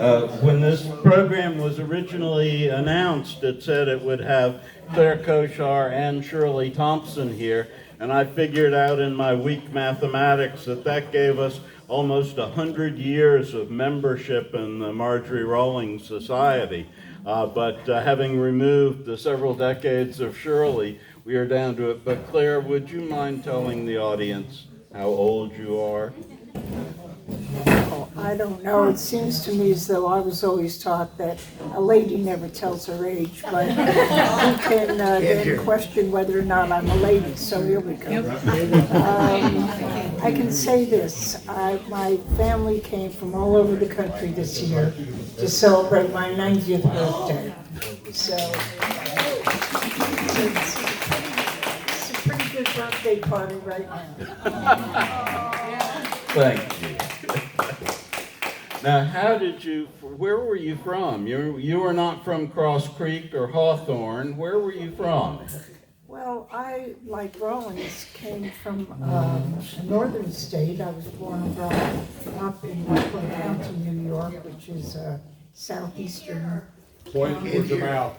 When this program was originally announced, it said it would have Claire Koshar and Shirley Thompson here, and I figured out in my weak mathematics that that gave us almost 100 years of membership in the Marjorie Rawlings Society. But having removed the several decades of Shirley, we are down to it. But Claire, would you mind telling the audience how old you are? I don't know. It seems to me as though I was always taught that a lady never tells her age, but you can then question whether or not I'm a lady. So here we go. I can say this. My family came from all over the country this year to celebrate my 90th birthday. So it's a pretty good birthday party right now. Thank you. Now, where were you from? You were not from Cross Creek or Hawthorne. Where were you from? Well, I, like Rawlings, came from a northern state. I was born and brought up in Rockland County, New York, which is southeastern. Point towards your mouth.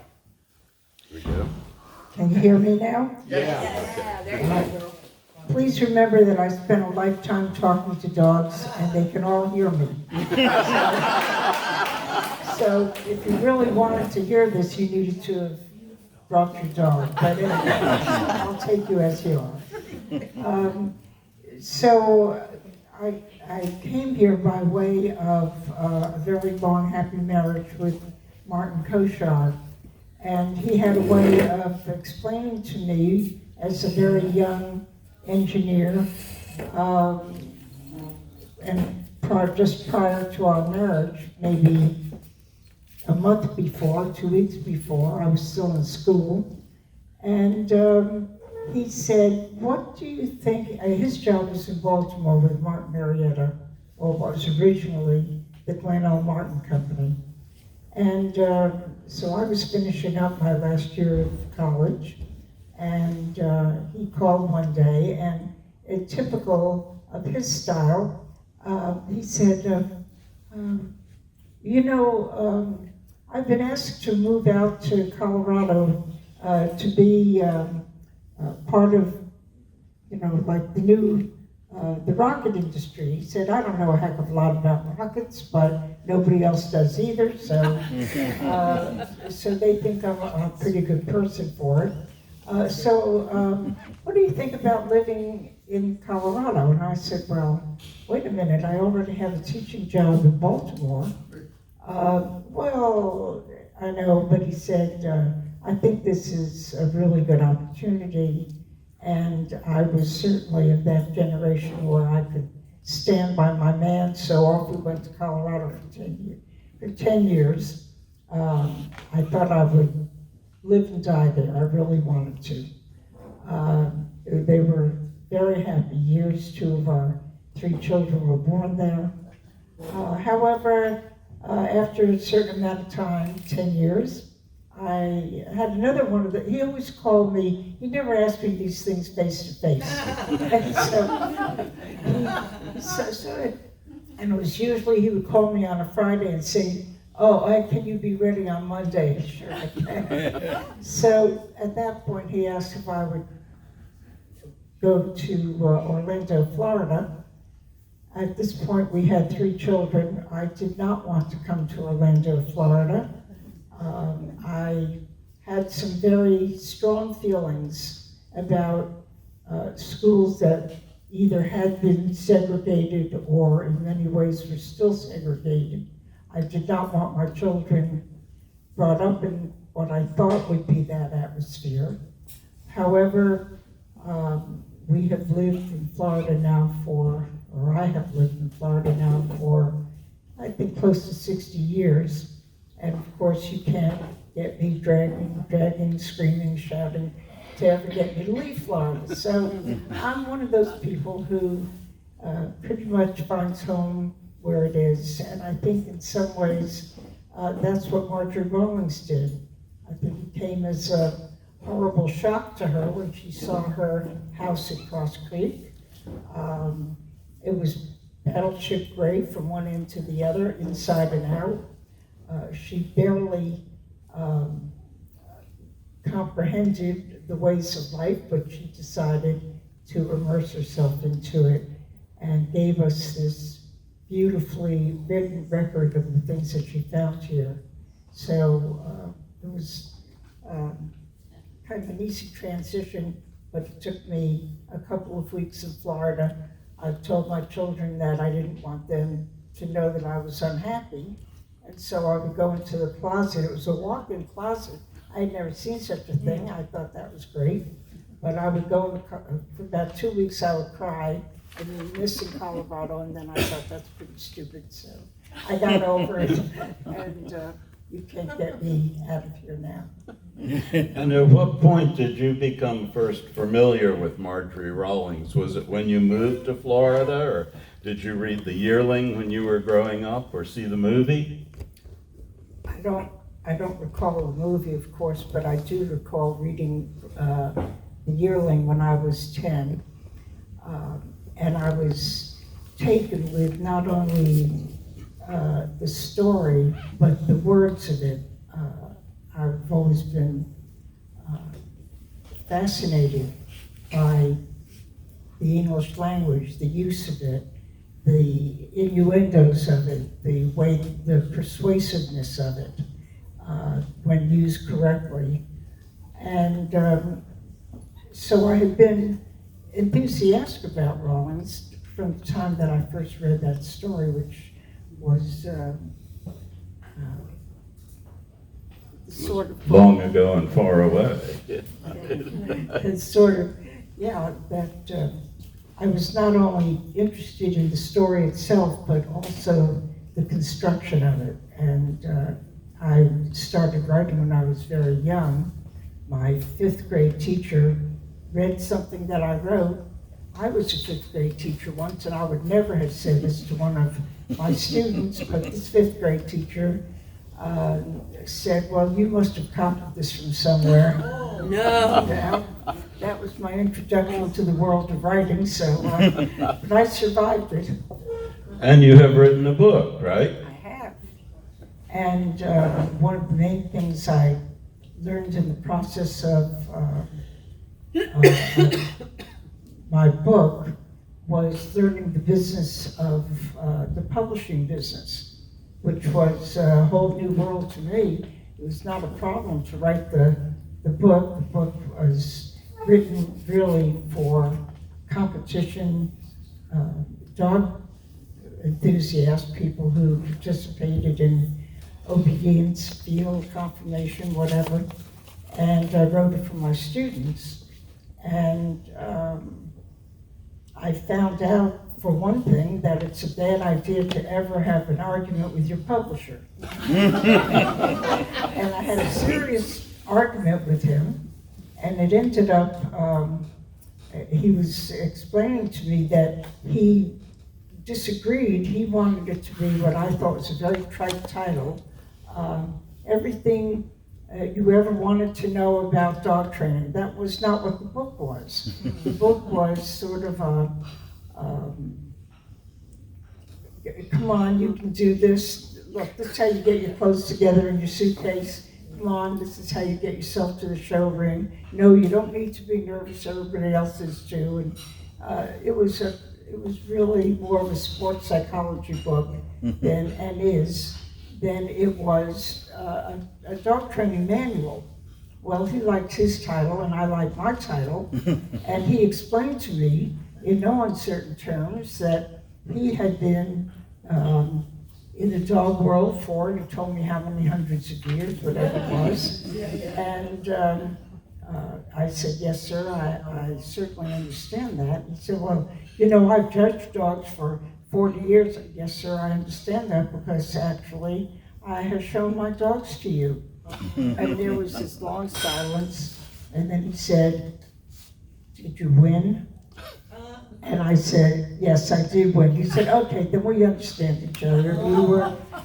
There we go. Can you hear me now? Yeah. There you go. Please remember that I spent a lifetime talking to dogs, and they can all hear me. So if you really wanted to hear this, you needed to have brought your dog. But anyway, I'll take you as you are. So I came here by way of a very long, happy marriage with Martin Koshar. And he had a way of explaining to me, as a very young engineer, and just prior to our marriage, maybe a month before, 2 weeks before, I was still in school, and he said, what do you think, his job was in Baltimore with Martin Marietta, or was originally the Glen L. Martin Company. And so I was finishing up my last year of college, and he called one day, and typical of his style, he said, I've been asked to move out to Colorado to be part of, like the rocket industry. He said, I don't know a heck of a lot about rockets, but nobody else does either, so they think I'm a pretty good person for it. What do you think about living in Colorado? And I said, well, wait a minute, I already have a teaching job in Baltimore. Well, I know, but he said, I think this is a really good opportunity, and I was certainly of that generation where I could stand by my man, so off we went to Colorado for 10 years. I thought I would live and die there. I really wanted to. They were very happy years. 2 of our 3 children were born there. However, after a certain amount of time, 10 years, I had another one of he always called me, he never asked me these things face to face. And it was usually he would call me on a Friday and say, can you be ready on Monday? Sure I can. So at that point he asked if I would go to Orlando, Florida. At this point we had 3 children. I did not want to come to Orlando, Florida. I had some very strong feelings about schools that either had been segregated or in many ways were still segregated. I did not want my children brought up in what I thought would be that atmosphere. However, we have lived in Florida now I have lived in Florida now for, I think, close to 60 years. And of course, you can't get me dragging, screaming, shouting to ever get me to leave Florida. So I'm one of those people who pretty much finds home where it is. And I think in some ways, that's what Marjorie Rawlings did. I think it came as a horrible shock to her when she saw her house at Cross Creek. It was battleship gray from one end to the other, inside and out. She barely comprehended the ways of life, but she decided to immerse herself into it and gave us this beautifully written record of the things that she found here. So it was kind of an easy transition, but it took me a couple of weeks in Florida. I told my children that I didn't want them to know that I was unhappy. And so I would go into the closet. It was a walk-in closet. I had never seen such a thing. I thought that was great. But I would go, for about 2 weeks I would cry, and then missing Colorado, and then I thought that's pretty stupid. So I got over it, and you can't get me out of here now. And at what point did you become first familiar with Marjorie Rawlings? Was it when you moved to Florida, or did you read The Yearling when you were growing up, or see the movie? I don't recall the movie, of course, but I do recall reading The Yearling when I was 10. And I was taken with not only the story, but the words of it. I've always been fascinated by the English language, the use of it, the innuendos of it, the way, the persuasiveness of it, when used correctly. And so I had been enthusiastic about Rawlings from the time that I first read that story, which was sort of Long ago and far away. it's sort of, yeah, that I was not only interested in the story itself, but also the construction of it. And I started writing when I was very young. My 5th grade teacher read something that I wrote. I was a 5th grade teacher once, and I would never have said this to one of my students, but this 5th grade teacher said, well, you must have copied this from somewhere. Oh, no. That was my introduction to the world of writing, so but I survived it. And you have written a book, right? I have. And one of the main things I learned in the process of my book was learning the business of the publishing business, which was a whole new world to me. It was not a problem to write the book. The book was written really for competition, dog enthusiasts, people who participated in obedience, field, confirmation, whatever. And I wrote it for my students. And I found out, for one thing, that it's a bad idea to ever have an argument with your publisher. And I had a serious argument with him, and it ended up, he was explaining to me that he disagreed. He wanted it to be what I thought was a very trite title, Everything You Ever Wanted to Know About Dog Training. That was not what the book was. The book was sort of a, come on, you can do this. Look, this is how you get your clothes together in your suitcase. Come on, this is how you get yourself to the show ring. No, you don't need to be nervous, everybody else is too. And it was really more of a sports psychology book than it was a dog training manual. Well, he liked his title and I liked my title. And he explained to me in no uncertain terms that he had been in the dog world for, he told me how many hundreds of years, whatever it was. And I said, yes, sir, I certainly understand that. He said, well, you know, I've judged dogs for 40 years. Yes, sir, I understand that because actually I have shown my dogs to you. And there was this long silence, and then he said, did you win? And I said, yes, I did win. He said, okay, then we understand each other.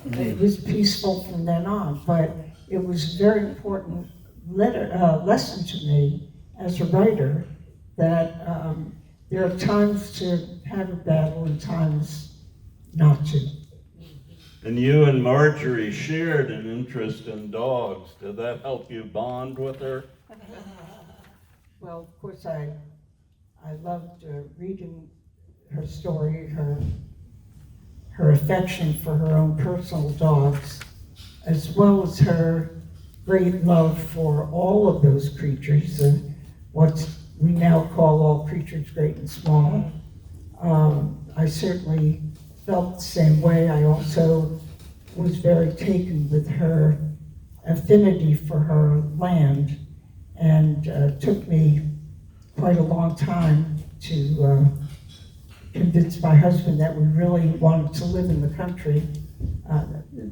It was peaceful from then on, but it was a very important lesson to me as a writer that there are times to have a battle and times not to. And you and Marjorie shared an interest in dogs. Did that help you bond with her? Well, of course, I loved reading her story, her affection for her own personal dogs, as well as her great love for all of those creatures, and what we now call all creatures great and small. I certainly felt the same way. I also was very taken with her affinity for her land, and took me quite a long time to convince my husband that we really wanted to live in the country.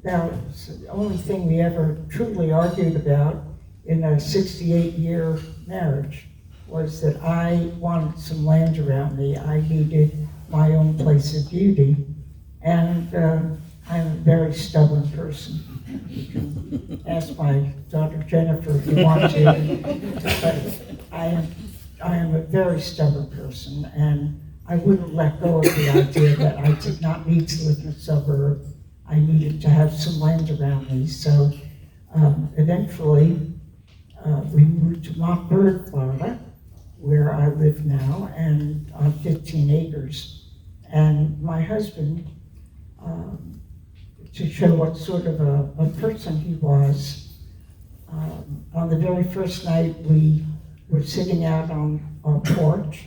That was the only thing we ever truly argued about in a 68-year marriage, was that I wanted some land around me. I needed my own place of beauty. And I'm a very stubborn person. You can ask my daughter Jennifer if you want to. But I am a very stubborn person, and I wouldn't let go of the idea that I did not need to live in a suburb. I needed to have some land around me. So eventually we moved to Montverde, Florida, where I live now, and on 15 acres. And my husband, to show what sort of a person he was, on the very first night we were sitting out on our porch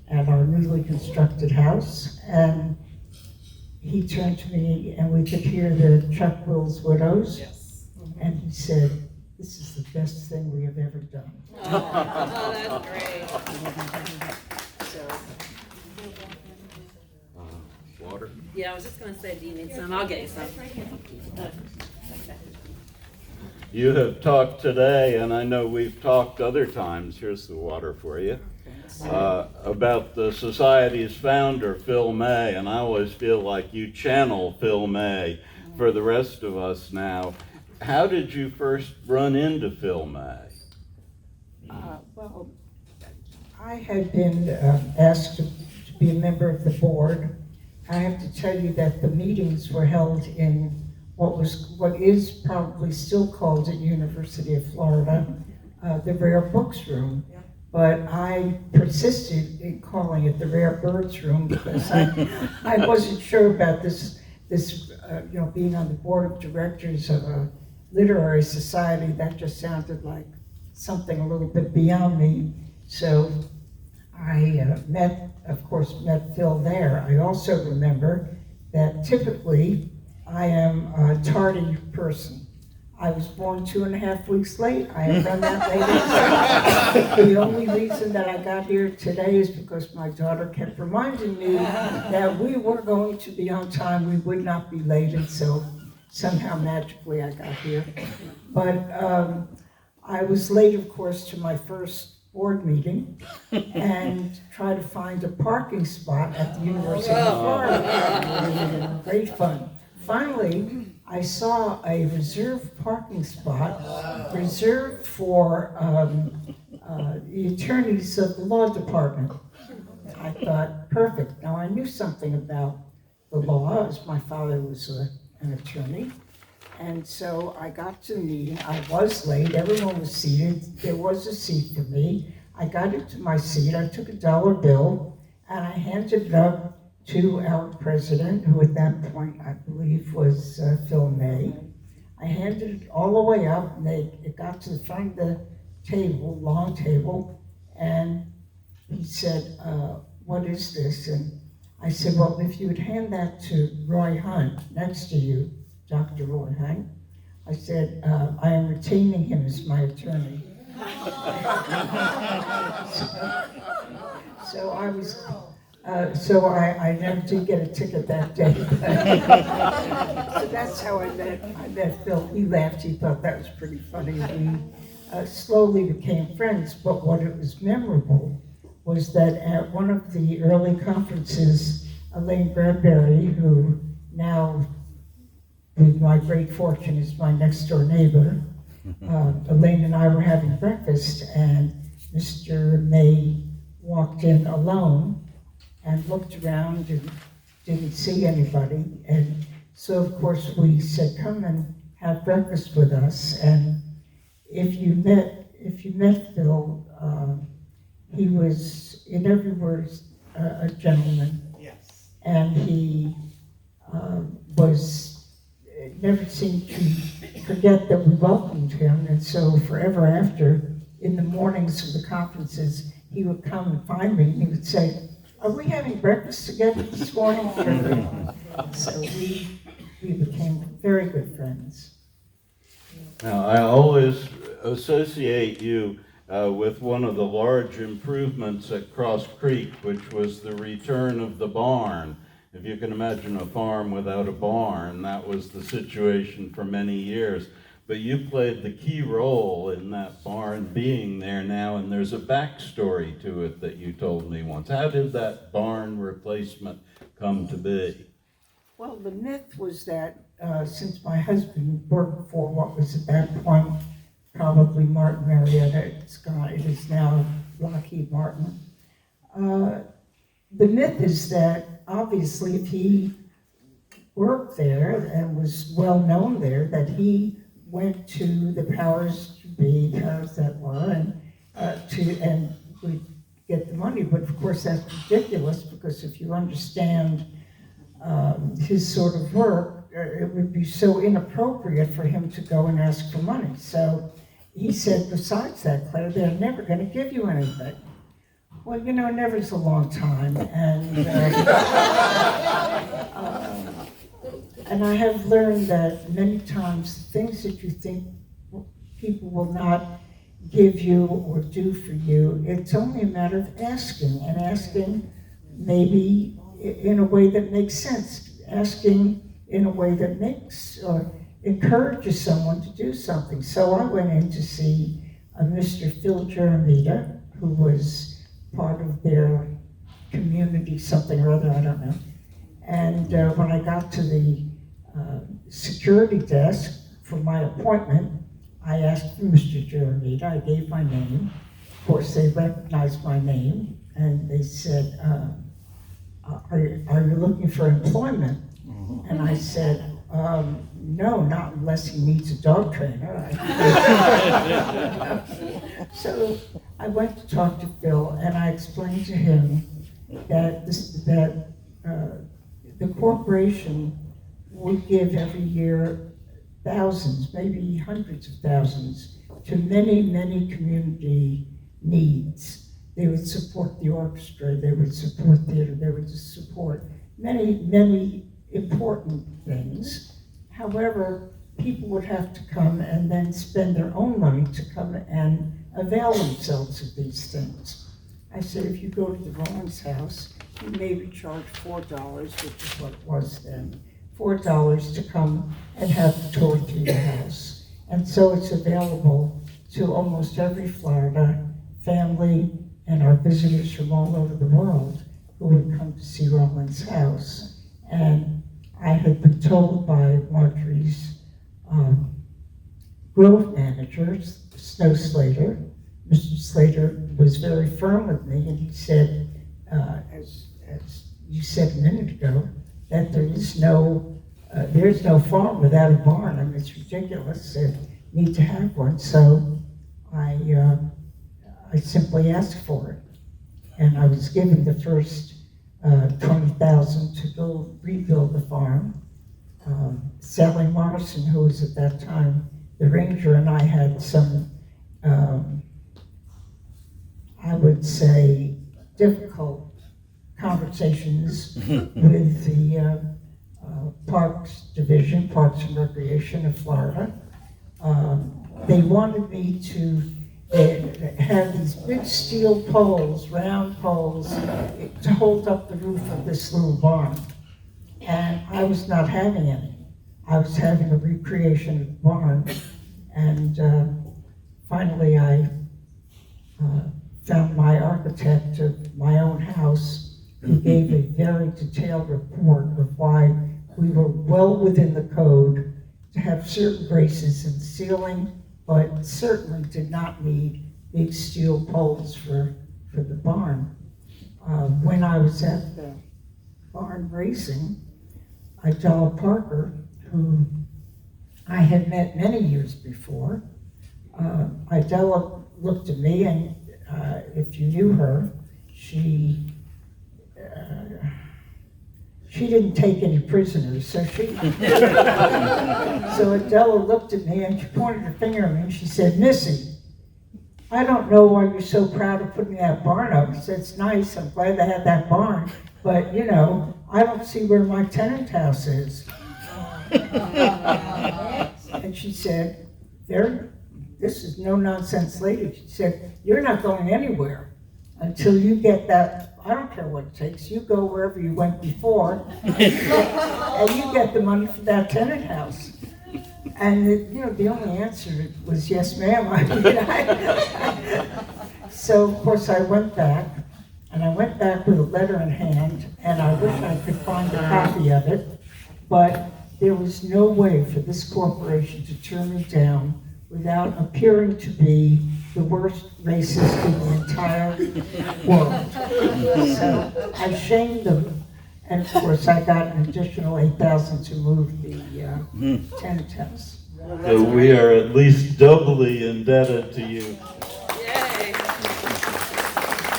at our newly constructed house, and he turned to me and we could hear the Chuck Will's Widows. Yes. And he said, "This is the best thing we have ever done." Oh, that's great. So, Water? Yeah, I was just gonna say, do you need some? I'll get you some. You have talked today, and I know we've talked other times, here's the water for you, about the Society's founder, Phil May, and I always feel like you channel Phil May for the rest of us now. How did you first run into Phil May? well, I had been asked to be a member of the board. I have to tell you that the meetings were held in what is probably still called at University of Florida, the Rare Books Room. But I persisted in calling it the Rare Birds Room because I wasn't sure about this being on the board of directors of a literary society. That just sounded like something a little bit beyond me. So I met Phil there. I also remember that typically I am a tardy person. I was born 2.5 weeks late. I have done that later. The only reason that I got here today is because my daughter kept reminding me that we were going to be on time, we would not be late, and so somehow magically I got here. But I was late, of course, to my first board meeting and tried to find a parking spot at the University of Florida. Great fun. Finally, I saw a reserved parking spot reserved for the attorneys of the law department. I thought, perfect. Now I knew something about the law, as my father was an attorney. And so I got to the meeting. I was late. Everyone was seated. There was a seat for me. I got into my seat. I took a $1 bill and I handed it up to our president, who at that point I believe was Phil May. I handed it all the way up, and it got to the front of the table, long table, and he said, "What is this?" And I said, "Well, if you would hand that to Roy Hunt next to you, Dr. Roy Hunt," I said, "I am retaining him as my attorney." So I was. I never did get a ticket that day. So that's how I met Phil. He laughed. He thought that was pretty funny. We slowly became friends. But what it was memorable was that at one of the early conferences, Elaine Bradbury, who now, with my great fortune, is my next door neighbor, Elaine and I were having breakfast, and Mr. May walked in alone and looked around and didn't see anybody, and So of course we said, come and have breakfast with us. And if you met Phil, he was in every word a gentleman. Yes. And he never seemed to forget that we welcomed him. And so forever after, in the mornings of the conferences, he would come and find me and he would say, are we having breakfast together this morning? So we became very good friends. Now, I always associate you with one of the large improvements at Cross Creek, which was the return of the barn. If you can imagine a farm without a barn, that was the situation for many years. But you played the key role in that barn being there now, and there's a backstory to it that you told me once. How did that barn replacement come to be? Well, the myth was that since my husband worked for what was at that point probably Martin Marietta, it is now Lockheed Martin. The myth is that obviously if he worked there and was well known there, that he went to the powers that were, and would get the money. But of course that's ridiculous, because if you understand his sort of work, it would be so inappropriate for him to go and ask for money. So he said, besides that, Claire, they're never going to give you anything. Well, you know, never's a long time, and I have learned that many times things that you think people will not give you or do for you, it's only a matter of asking, and asking maybe in a way that makes sense, asking in a way that makes or encourages someone to do something. So I went in to see Mr. Phil Jeremita, who was part of their community, something or other, I don't know. And when I got to the security desk for my appointment, I asked for Mr. Jeremita. I gave my name. Of course, they recognized my name, and they said, are you looking for employment? And I said, no, not unless he needs a dog trainer. So I went to talk to Phil, and I explained to him that the corporation would give every year thousands, maybe hundreds of thousands, to many, many community needs. They would support the orchestra, they would support theater, they would support many, many important things. However, people would have to come and then spend their own money to come and avail themselves of these things. I said, if you go to the Rawlings house, you maybe charge $4, which is what it was then, $4 to come and have a tour through the house. And so it's available to almost every Florida family and our visitors from all over the world who would come to see Rawlings house. And I had been told by Marjorie's growth manager, Snow Slater. Mr. Slater was very firm with me, and he said, as you said a minute ago, that there's no farm without a barn. I mean, it's ridiculous. They need to have one. So I simply asked for it, and I was given the first $20,000 to go rebuild the farm. Sally Morrison, who was at that time the ranger, and I had some, I would say, difficult conversations with the Parks Division, Parks and Recreation of Florida. They wanted me to have these big steel poles, round poles, to hold up the roof of this little barn. And I was not having any. I was having a recreation of the barn. And finally I found my architect of my own house, who gave a very detailed report of why we were well within the code to have certain braces in the ceiling, but certainly did not need big steel poles for the barn. When I was at the barn racing, Idella Parker, who I had met many years before. Idella looked at me, and if you knew her, she didn't take any prisoners, so Idella looked at me and she pointed her finger at me and she said, "Missy, I don't know why you're so proud of putting that barn up." I said, "It's nice, I'm glad they had that barn, but I don't see where my tenant house is." And she said, "This is no nonsense lady." She said, "You're not going anywhere until you get that. I don't care what it takes. You go wherever you went before, and you get the money for that tenant house." And the only answer was, "Yes, ma'am." So of course I went back, and I went back with a letter in hand, and I wish I could find a copy of it, but there was no way for this corporation to turn me down without appearing to be the worst racist in the entire world. So I shamed them, and of course I got an additional $8,000 to move the tenant house. So we are at least doubly indebted to you. Yay.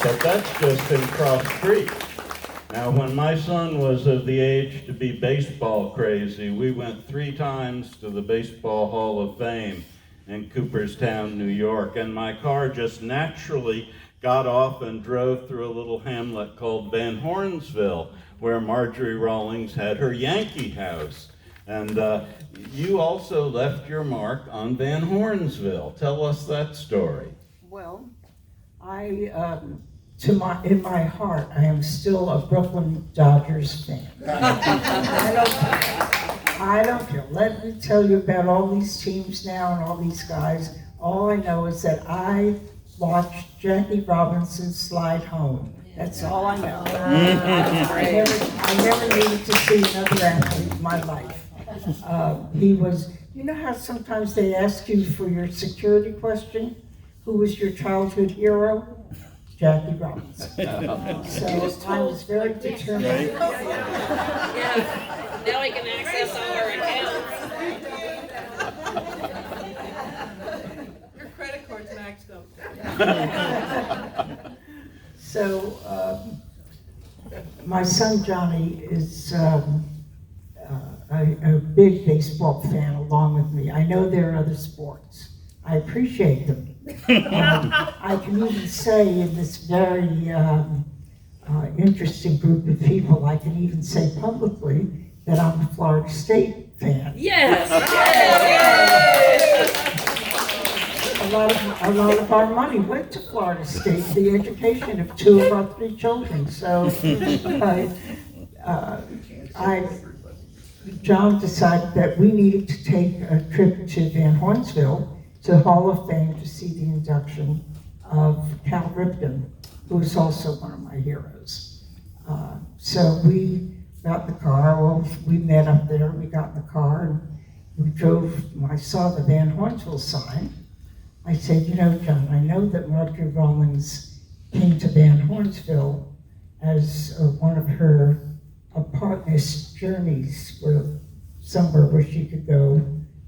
But that's just in Cross Creek. Now, when my son was of the age to be baseball crazy, we went 3 times to the Baseball Hall of Fame in Cooperstown, New York, and my car just naturally got off and drove through a little hamlet called Van Hornsville, where Marjorie Rawlings had her Yankee house. And you also left your mark on Van Hornsville. Tell us that story. Well, in my heart, I am still a Brooklyn Dodgers fan. I don't care. Let me tell you about all these teams now and all these guys. All I know is that I watched Jackie Robinson slide home. That's all I know. I never needed to see another athlete in my life. He was, how sometimes they ask you for your security question? Who was your childhood hero? Jackie Robinson. So I was very determined. Yeah. Now we can access all our accounts. Your credit card's maxed out. So my son Johnny is a big baseball fan along with me. I know there are other sports. I appreciate them. I can even say in this very interesting group of people, I can even say publicly that I'm a Florida State fan. Yes. A lot of our money went to Florida State, the education of 2 of our 3 children. So John decided that we needed to take a trip to Van Hornsville to the Hall of Fame to see the induction of Cal Ripken, who is also one of my heroes. So we got in the car, we met up there, we got in the car, and we drove, I saw the Van Hornsville sign. I said, John, I know that Marjorie Rawlings came to Van Hornsville as one of her partner's journeys, somewhere where she could go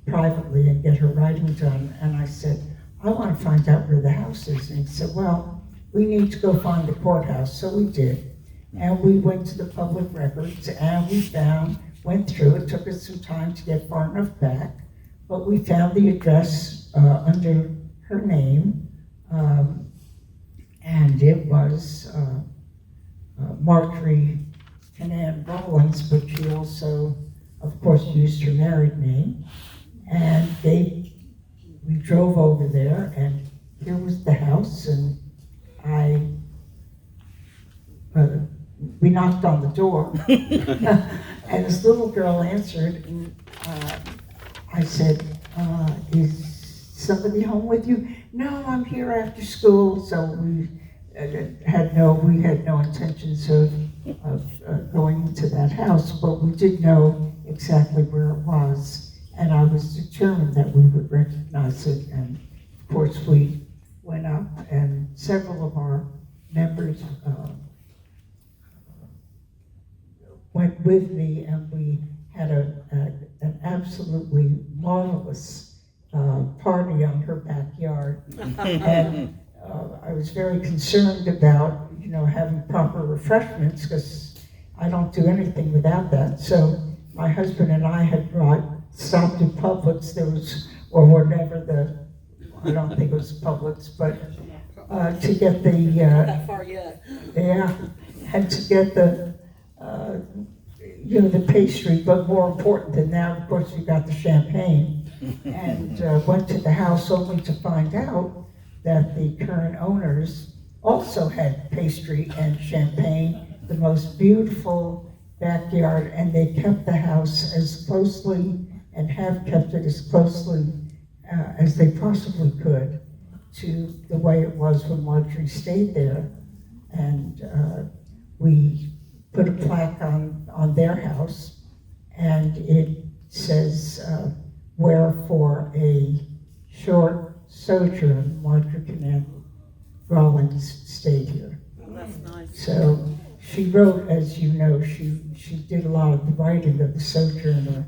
privately and get her writing done. And I said, I want to find out where the house is. And he said, well, we need to go find the courthouse. So we did. And we went to the public records and we went through. It took us some time to get far enough back, but we found the address under her name. And it was Marjorie Kinnan Rawlings, but she also, of course, used her married name. And we drove over there, and here was the house, and we knocked on the door, and this little girl answered, and I said, is somebody home with you? No, I'm here after school. So we had no intentions of going into that house, but we did know exactly where it was. And I was determined that we would recognize it. And of course, we went up, and several of our members went with me, and we absolutely marvelous party on her backyard. And I was very concerned about, having proper refreshments, because I don't do anything without that. So my husband and I had stopped in Publix, or whatever I don't think it was Publix, but to get Not far yet. and to get the pastry, but more important than that, of course, we got the champagne, and went to the house only to find out that the current owners also had pastry and champagne, the most beautiful backyard, and they kept the house as closely, and have kept it as closely as they possibly could to the way it was when Marjorie stayed there. And we put a plaque on their house, and it says, where for a short sojourn, Marjorie Kinnan Rawlings stayed here. Oh, that's nice. So she wrote, as you know, she did a lot of the writing of the sojourner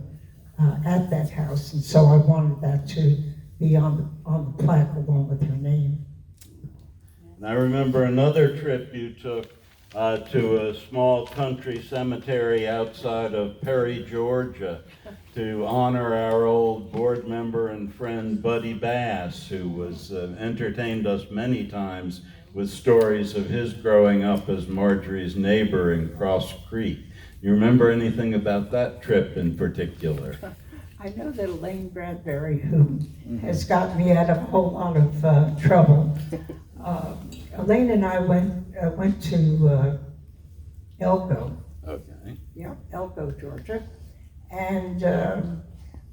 at that house, and so I wanted that to be on the plaque along with her name. And I remember another trip you took to a small country cemetery outside of Perry, Georgia, to honor our old board member and friend Buddy Bass, who was entertained us many times with stories of his growing up as Marjorie's neighbor in Cross Creek. You remember anything about that trip in particular? I know that Elaine Bradbury, who has gotten me out of a whole lot of trouble, Elaine and I went to Elko. Okay. Yeah, Elko, Georgia. And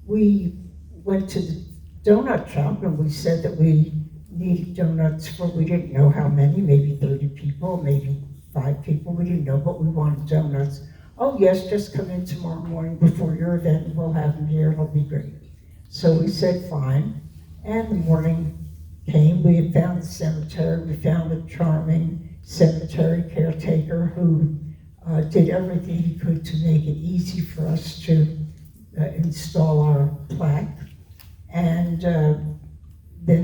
we went to the donut shop, and we said that we needed donuts for, we didn't know how many, maybe 30 people, maybe 5 people, we didn't know, but we wanted donuts. Oh yes, just come in tomorrow morning before your event, we'll have them here, it'll be great. So we said fine, and the morning came, we had found the cemetery, we found a charming cemetery caretaker who did everything he could to make it easy for us to install our plaque. And then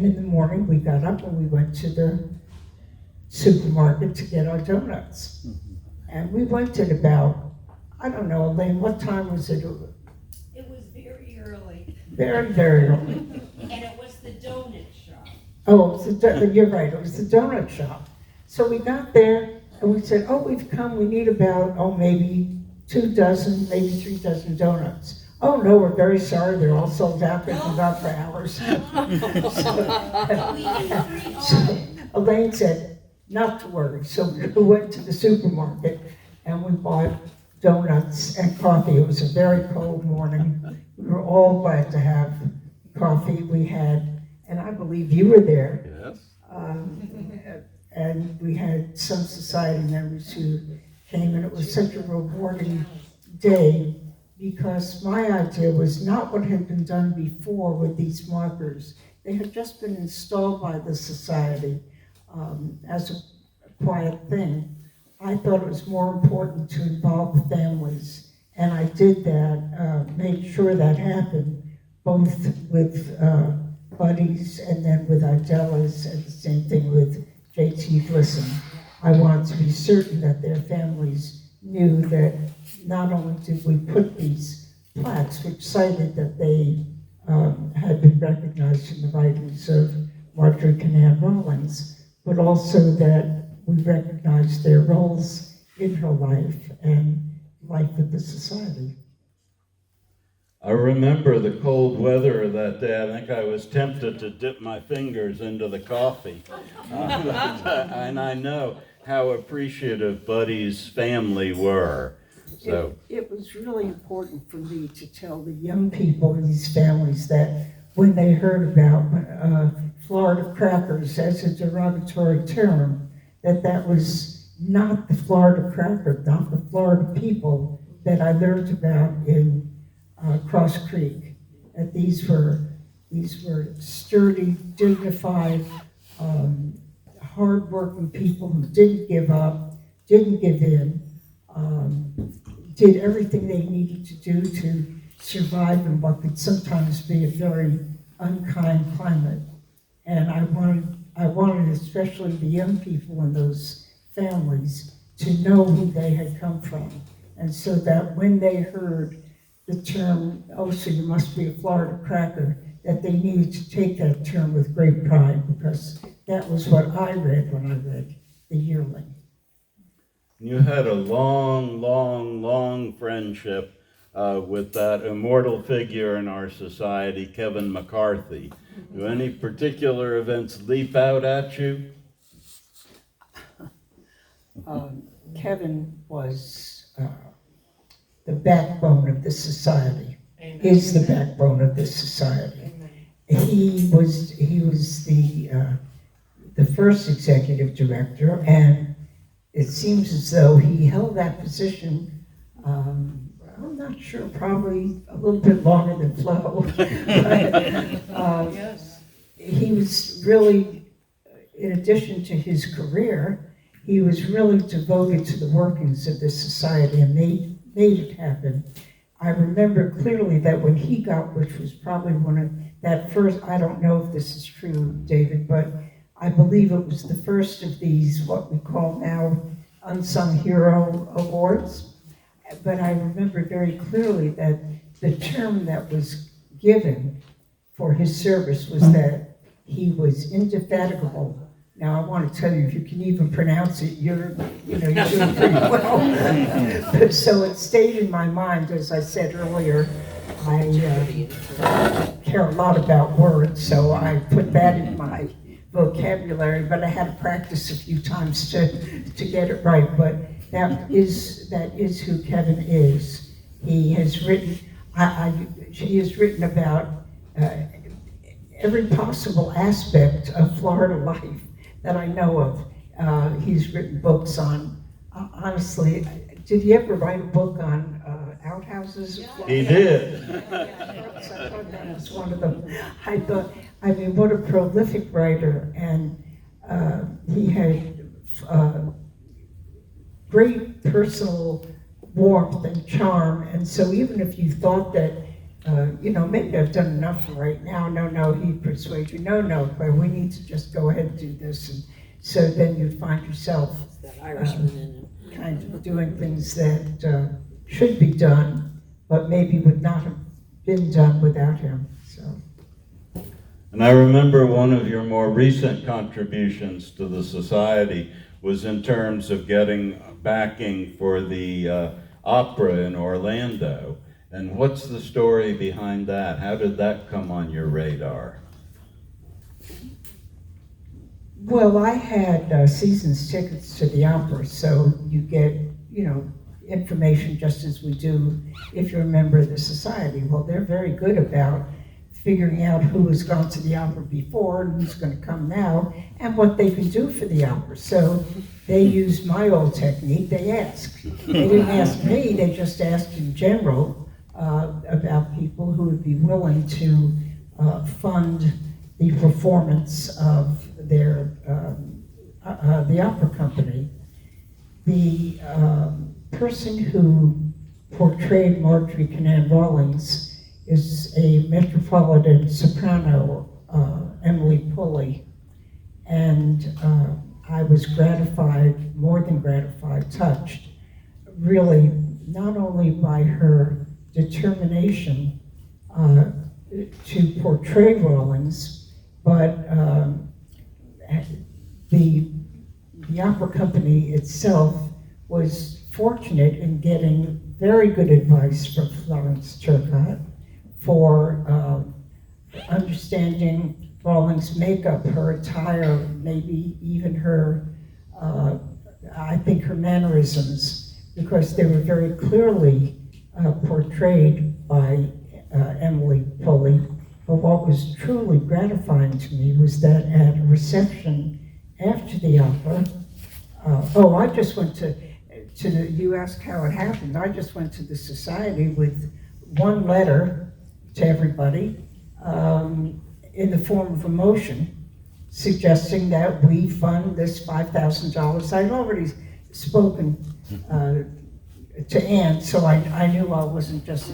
in the morning we got up and we went to the supermarket to get our donuts. And we went at about, I don't know, Elaine, what time was it? It was very early, Very, very early. and it was the donut shop. Oh, you're right, it was the donut shop. So we got there and we said, oh, we've come, we need about, maybe 2 dozen, maybe 3 dozen donuts. Oh no, we're very sorry, they're all sold out, they've been gone for hours. So Elaine said, not to worry. So we went to the supermarket and we bought donuts and coffee. It was a very cold morning. We were all glad to have coffee. We had, and I believe you were there. Yes. And we had some society members who came, and it was such a rewarding day, because my idea was not what had been done before with these markers. They had just been installed by the society as a quiet thing. I thought it was more important to involve the families, and I did that, made sure that happened, both with Buddies and then with Idela's, and the same thing with JT Glisson. I wanted to be certain that their families knew that not only did we put these plaques which cited that they had been recognized in the writings of Marjorie Kinnan Rawlings, but also that we recognized their roles in her life and life of the society. I remember the cold weather of that day. I think I was tempted to dip my fingers into the coffee. And I know how appreciative Buddy's family were. So It was really important for me to tell the young people in these families that when they heard about Florida crackers as a derogatory term, that was not the Florida cracker, not the Florida people that I learned about in Cross Creek. That these were sturdy, dignified, hard-working people who didn't give up, didn't give in, did everything they needed to do to survive in what could sometimes be a very unkind climate. And I wanted especially the young people in those families to know who they had come from. And so that when they heard the term, oh, so you must be a Florida cracker, that they needed to take that term with great pride, because that was what I read when I read The Yearling. You had a long friendship with that immortal figure in our society, Kevin McCarthy. Do any particular events leap out at you? Kevin was the backbone of this society, is the backbone of this society. He was the first executive director, and it seems as though he held that position, I'm not sure, probably a little bit longer than Flo. Yes. He was really, in addition to his career, he was really devoted to the workings of this society and made it happen. I remember clearly that when he got, which was probably one of that first, I don't know if this is true, David, but I believe it was the first of these, what we call now unsung hero awards. But I remember very clearly that the term that was given for his service was that he was indefatigable. Now I want to tell you, if you can even pronounce it, you're doing pretty well. So it stayed in my mind. As I said earlier, I care a lot about words, so I put that in my vocabulary, but I had to practice a few times to get it right. But that is who Kevin is. He has written, he has written about every possible aspect of Florida life that I know of. He's written books on, honestly, did he ever write a book on outhouses? He did. I thought that was one of them. I mean, what a prolific writer, and he had great personal warmth and charm, and so even if you thought that, maybe I've done enough for right now, no, he'd persuade you, no, Claire, we need to just go ahead and do this, and so then you'd find yourself That Irishman in him. kind of doing things that should be done, but maybe would not have been done without him, so. And I remember one of your more recent contributions to the society was in terms of getting backing for the opera in Orlando. And what's the story behind that? How did that come on your radar? Well, I had season's tickets to the opera, so you get, information just as we do if you're a member of the society. Well, they're very good about figuring out who has gone to the opera before and who's going to come now and what they can do for the opera. So they used my old technique. They asked. They didn't ask me, they just asked in general about people who would be willing to fund the performance of their the opera company. The person who portrayed Marjorie Kinnan Rawlings is a metropolitan soprano, Emily Pulley, and I was gratified, more than gratified, touched, really, not only by her determination to portray Rawlings, but the opera company itself was fortunate in getting very good advice from Florence Turcotte for understanding Rawlings' makeup, her attire, maybe even her, I think her mannerisms, because they were very clearly portrayed by Emily Pulley. But what was truly gratifying to me was that at a reception after the opera, I just went to you asked how it happened, I just went to the society with one letter to everybody in the form of a motion suggesting that we fund this $5,000. I'd already spoken to Ann, so I knew I wasn't just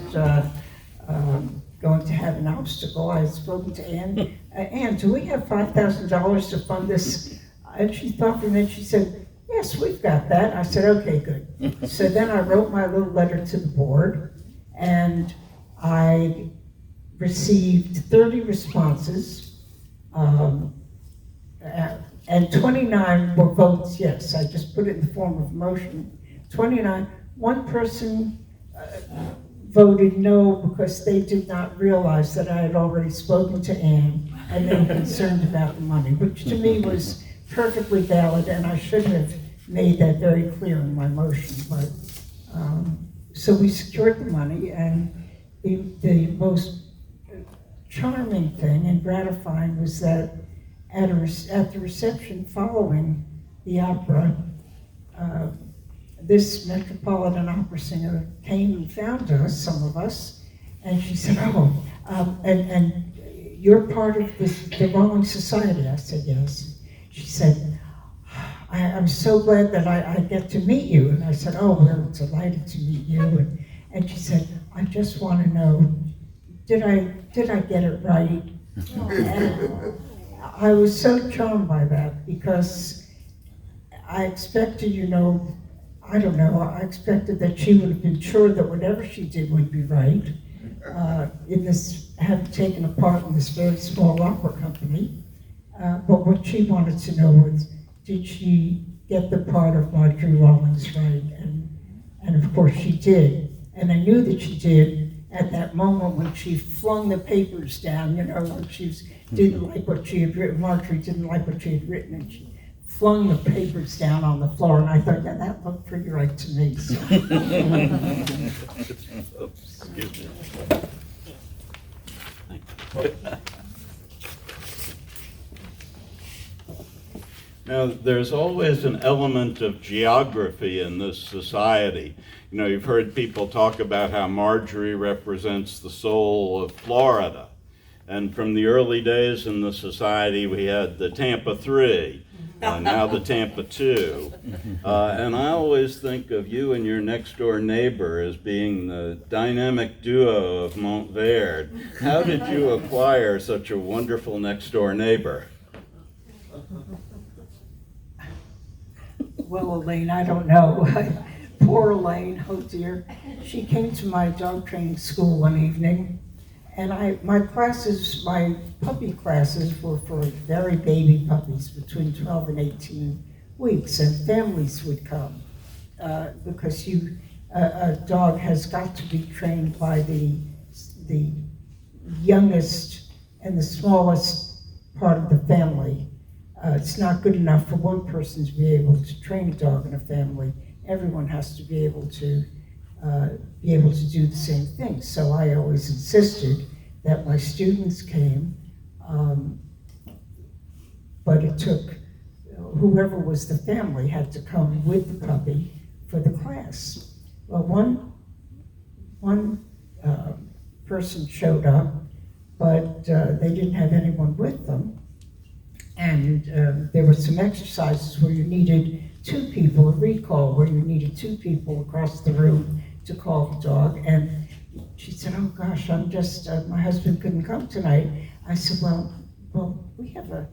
going to have an obstacle. I had spoken to Ann. Ann, do we have $5,000 to fund this? And she thought for a minute, she said, yes, we've got that. I said, okay, good. So then I wrote my little letter to the board, and I received 30 responses, and 29 were votes yes. I just put it in the form of a motion. 29, one person voted no because they did not realize that I had already spoken to Ann and they were concerned about the money, which to me was perfectly valid, and I should have made that very clear in my motion. But so we secured the money, and the most charming thing and gratifying was that at the reception following the opera, this Metropolitan Opera singer came and found us, some of us, and she said, oh, and you're part of the Rawlings Society? I said, yes. She said, I'm so glad that I get to meet you. And I said, oh, we're delighted to meet you. And she said, I just want to know, did I get it right? And I was so charmed by that, because I expected, I expected that she would have been sure that whatever she did would be right. In this, having taken a part in this very small opera company. But what she wanted to know was, did she get the part of Marjorie Rawlings right? And of course she did. And I knew that she did at that moment when she flung the papers down, when she didn't like what she had written. Marjorie didn't like what she had written, and she flung the papers down on the floor, and I thought, yeah, that looked pretty right to me. So. Excuse me. Now, there's always an element of geography in this society. You've heard people talk about how Marjorie represents the soul of Florida. And from the early days in the society, we had the Tampa 3, now the Tampa 2. And I always think of you and your next door neighbor as being the dynamic duo of Montverde. How did you acquire such a wonderful next door neighbor? Well, Elaine, I don't know. Poor Elaine, oh dear. She came to my dog training school one evening, and my puppy classes were for very baby puppies between 12 and 18 weeks, and families would come because a dog has got to be trained by the youngest and the smallest part of the family. It's not good enough for one person to be able to train a dog in a family. Everyone has to be able to do the same thing. So I always insisted that my students came, but it took, whoever was the family had to come with the puppy for the class. Well, one person showed up, but they didn't have anyone with them. And there were some exercises where you needed 2 people, a recall, where you needed 2 people across the room to call the dog. And she said, oh gosh, I'm just, my husband couldn't come tonight. I said, well, we have a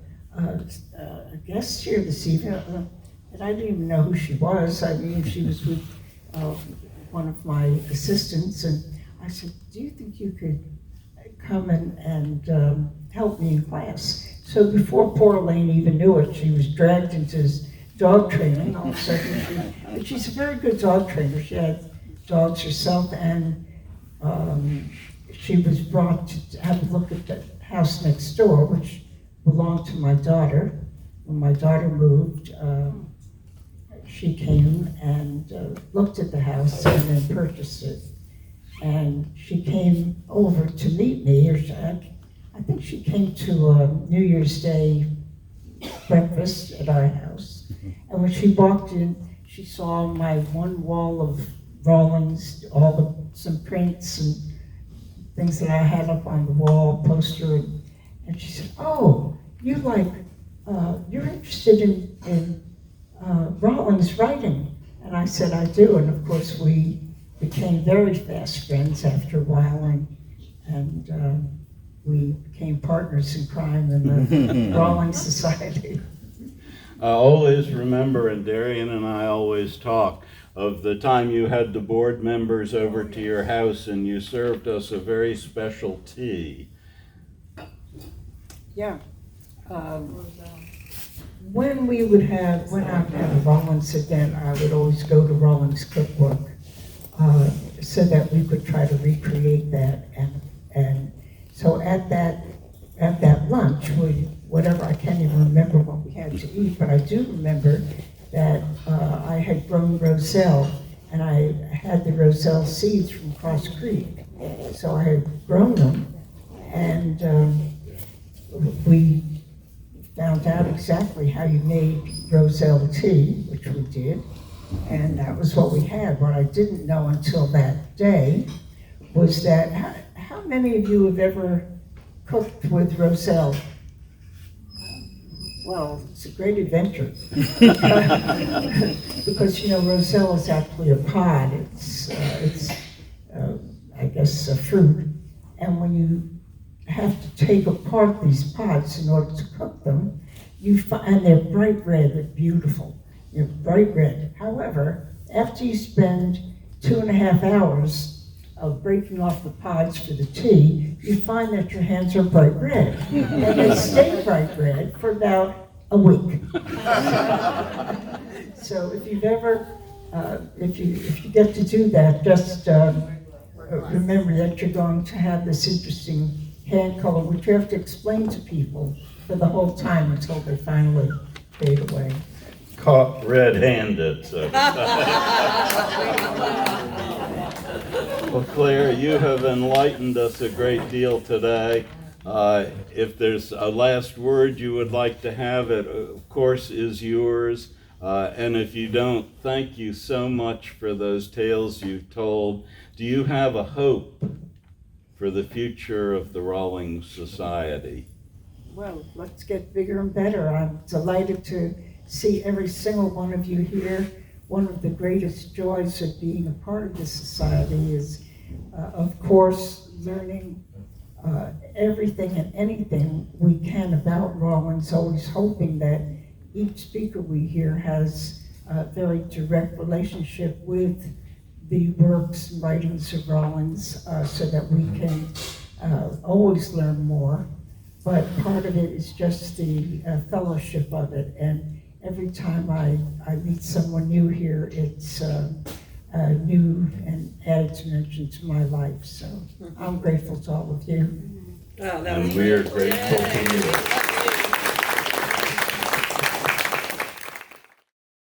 guest here this evening. And I didn't even know who she was. I mean, she was with one of my assistants. And I said, do you think you could come and help me in class? So before poor Elaine even knew it, she was dragged into his dog training. All of a sudden, but she's a very good dog trainer. She had dogs herself, and she was brought to have a look at the house next door, which belonged to my daughter. When my daughter moved, she came and looked at the house and then purchased it. And she came over to meet me, or I think she came to a New Year's Day breakfast at our house. And when she walked in, she saw my one wall of Rawlings, some prints and things that I had up on the wall, poster, and she said, oh, you're interested in Rawlings writing. And I said, I do. And of course, we became very fast friends after a while, and and we became partners in crime in the Rawlings Society. I always remember, and Darian and I always talk, of the time you had the board members over to your house and you served us a very special tea. Yeah. When I would have a Rawlings event, I would always go to Rawlings Cookbook so that we could try to recreate that. And so at that lunch, whatever, I can't even remember what we had to eat, but I do remember that I had grown roselle, and I had the roselle seeds from Cross Creek. So I had grown them, and we found out exactly how you made roselle tea, which we did, and that was what we had. What I didn't know until that day was that, how many of you have ever cooked with roselle? Well, it's a great adventure. Because, roselle is actually a pod. It's I guess, a fruit. And when you have to take apart these pods in order to cook them, and they're bright red, they're beautiful. They're bright red. However, after you spend 2.5 hours of breaking off the pods for the tea, you find that your hands are bright red. And they stay bright red for about a week. So if you've ever, if you get to do that, just remember that you're going to have this interesting hand color, which you have to explain to people for the whole time until they finally fade away. Caught red-handed, so. Well, Claire, you have enlightened us a great deal today. If there's a last word you would like to have, it of course is yours. And if you don't, thank you so much for those tales you've told. Do you have a hope for the future of the Rawlings Society? Well, let's get bigger and better. I'm delighted to see every single one of you here. One of the greatest joys of being a part of this society is, of course, learning everything and anything we can about Rawlings, always hoping that each speaker we hear has a very direct relationship with the works and writings of Rawlings, so that we can always learn more. But part of it is just the fellowship of it. And every time I meet someone new here, it's new and added dimension to my life. So I'm grateful to all of you. Oh, that was And we are grateful to you.